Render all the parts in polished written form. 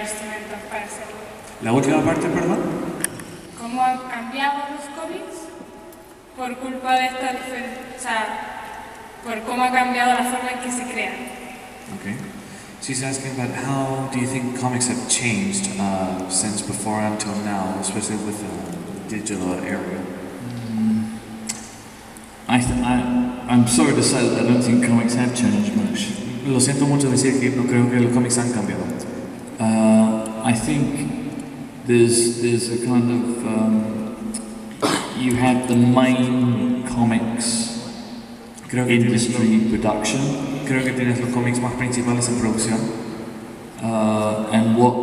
instrumentos para hacerlo. La última parte, perdón. ¿Cómo han cambiado los cómics por culpa de esta diferencia? O sea, por cómo ha cambiado la forma en que se crean. Okay. She's asking about how do you think comics have changed since before until now, especially with the digital area? I'm sorry to say that I don't think comics have changed much. Lo siento mucho decir que no creo que los cómics han cambiado. I think there's a kind of you have the main comics industry production. Creo que tienes los cómics más principales en producción. And what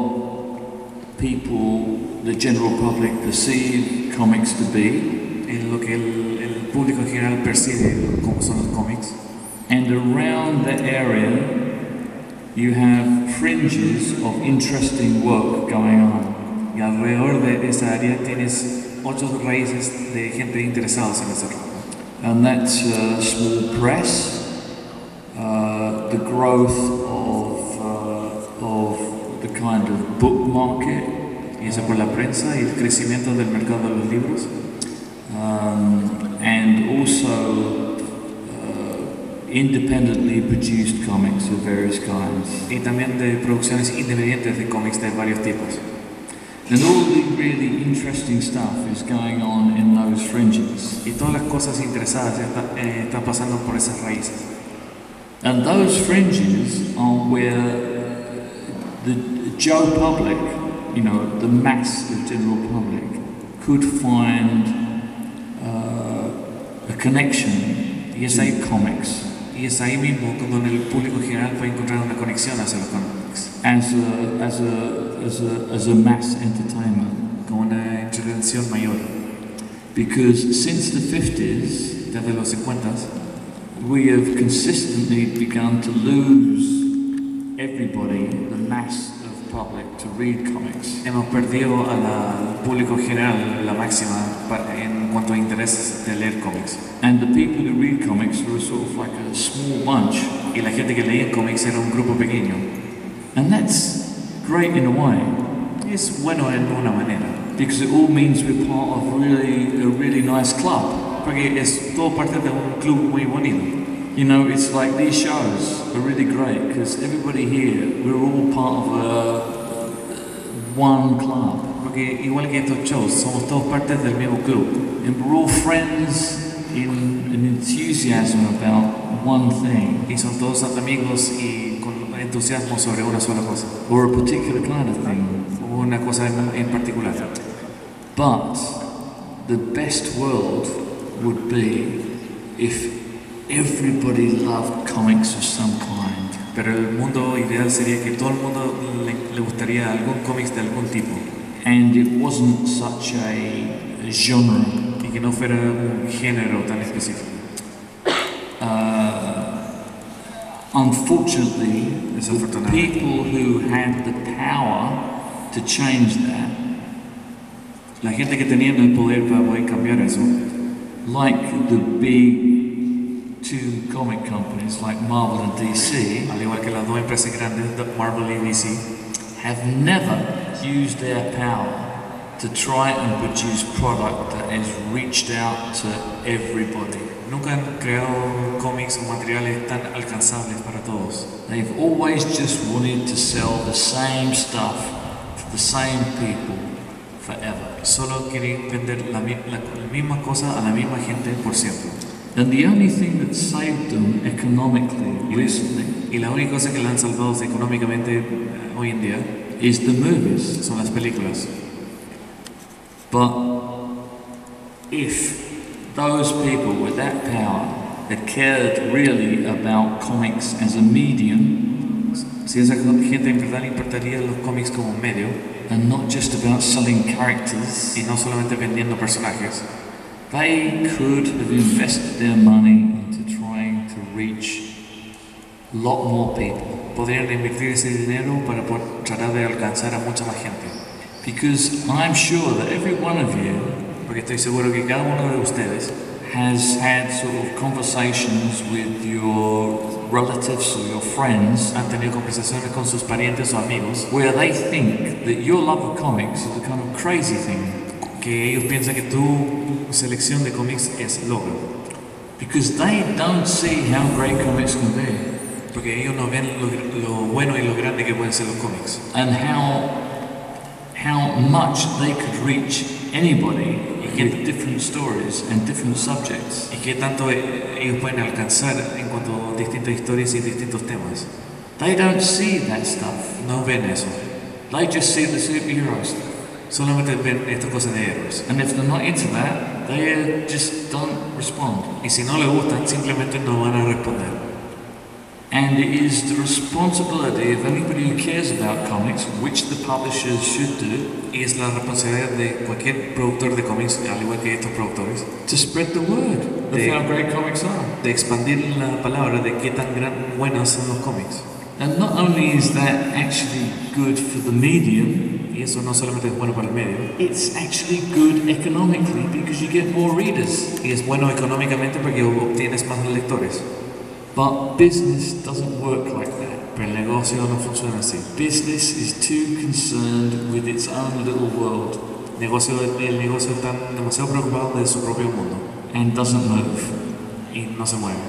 people, the general public, perceive comics to be. En lo que el público en general percibe como son los cómics. And around that area, you have fringes of interesting work going on. Y alrededor de esa área tienes otras raíces de gente interesada en ese ramo. And that's small press, the growth of the kind of book market. Y eso por la prensa y el crecimiento del mercado de los libros. And also independently produced comics of various kinds. Y también de producciones independientes de cómics de varios tipos. And all the really interesting stuff is going on in those fringes. Y todas las cosas interesadas están pasando por esas raíces. And those fringes are where the Joe public, you know, the mass of general public, could find a connection y es to ahí, comics. Y es ahí mismo donde el público en general puede encontrar una conexión hacia los cómics. As a mass entertainment. Como una intervención mayor. Because since the 50s, desde los 50s, we have consistently begun to lose everybody, the mass of public, to read comics. Hemos perdido al público en general la máxima en cuanto a intereses de leer cómics. And the people who read comics were sort of like a small bunch. Y la gente que leía cómics era un grupo pequeño. And that's great in a way. Es bueno en una manera. Because it all means we're part of a really nice club. Porque es todo parte de un club muy bonito. You know, it's like these shows are really great because everybody here, we're all part of one club. Porque igual que estos shows, somos todos partes del mismo club. And we're all friends in an enthusiasm about one thing. Y son todos amigos y con entusiasmo sobre una sola cosa. Or a particular kind of thing. O una cosa en particular. But the best world would be if everybody loved comics of some kind. Pero el mundo ideal sería que todo el mundo le gustaría algún cómics de algún tipo. And it wasn't such a genre. Y que no fuera un género tan específico. Unfortunately, the people who had the power to change that, la gente que tenía el poder para poder cambiar eso, like the big two comic companies like Marvel and DC, al igual que las dos empresas grandes, Marvel y DC, have never used their power to try and produce product that has reached out to everybody. Nunca han creado cómics o materiales tan alcanzables para todos. They've always just wanted to sell the same stuff to the same people forever. Solo quieren vender la misma cosa a la misma gente por siempre. And the only thing that saved them economically recently, y la única cosa que la han salvado económicamente hoy en día, is the movies. Son las películas. But if those people with that power had cared really about comics as a medium, si esa gente en verdad le importaría los cómics como un medio, and not just about selling characters, y no solamente vendiendo personajes, they could have invested their money into trying to reach a lot more people. Podrían invertir ese dinero para tratar de alcanzar a mucha más gente. Because I'm sure that every one of you, porque estoy seguro que cada uno de ustedes has had sort of conversations with your relatives or your friends, han tenido conversaciones con sus parientes o amigos, where they think that your love of comics is a kind of crazy thing. que ellos piensan que tu selección de cómics es loca. Because they don't see how great comics can be. Porque ellos no ven lo bueno y lo grande que pueden ser los cómics. And how much they could reach anybody with different stories and different subjects. Y qué tanto ellos pueden alcanzar en cuanto a distintas historias y distintos temas. They don't see that stuff. No ven eso. They just see the superhero stuff. Solamente ven estas cosas de héroes. And if they're not into that, they just don't respond. Y si no les gustan, simplemente no van a responder. And it is the responsibility of anybody who cares about comics, which the publishers should do, Y es la responsabilidad de cualquier productor de cómics, al igual que estos productores, to spread the word of how great comics are. de expandir la palabra de qué tan buenos son los cómics. And not only is that actually good for the medium, Y eso no solamente es bueno para el medio, it's actually good economically because you get more readers. y es bueno económicamente porque obtienes más lectores. But business doesn't work like that. Pero el negocio no funciona así. Business is too concerned with its own little world El negocio está demasiado preocupado de su propio mundo and doesn't move. y no se mueve.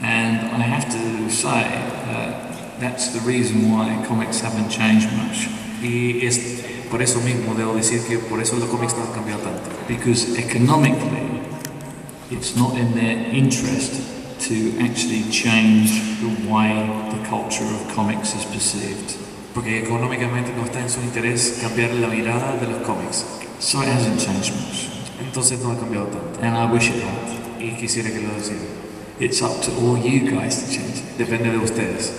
And I have to say that's the reason why comics haven't changed much. Y es por eso mismo debo decir que por eso los cómics no han cambiado tanto. Because economically, it's not in their interest to actually change the way the culture of comics is perceived. Porque económicamente no está en su interés cambiar la mirada de los cómics. So it hasn't changed much. Entonces no ha cambiado tanto. And I wish it had. Y quisiera que lo decidan. It's up to all you guys to change it. Depende de ustedes.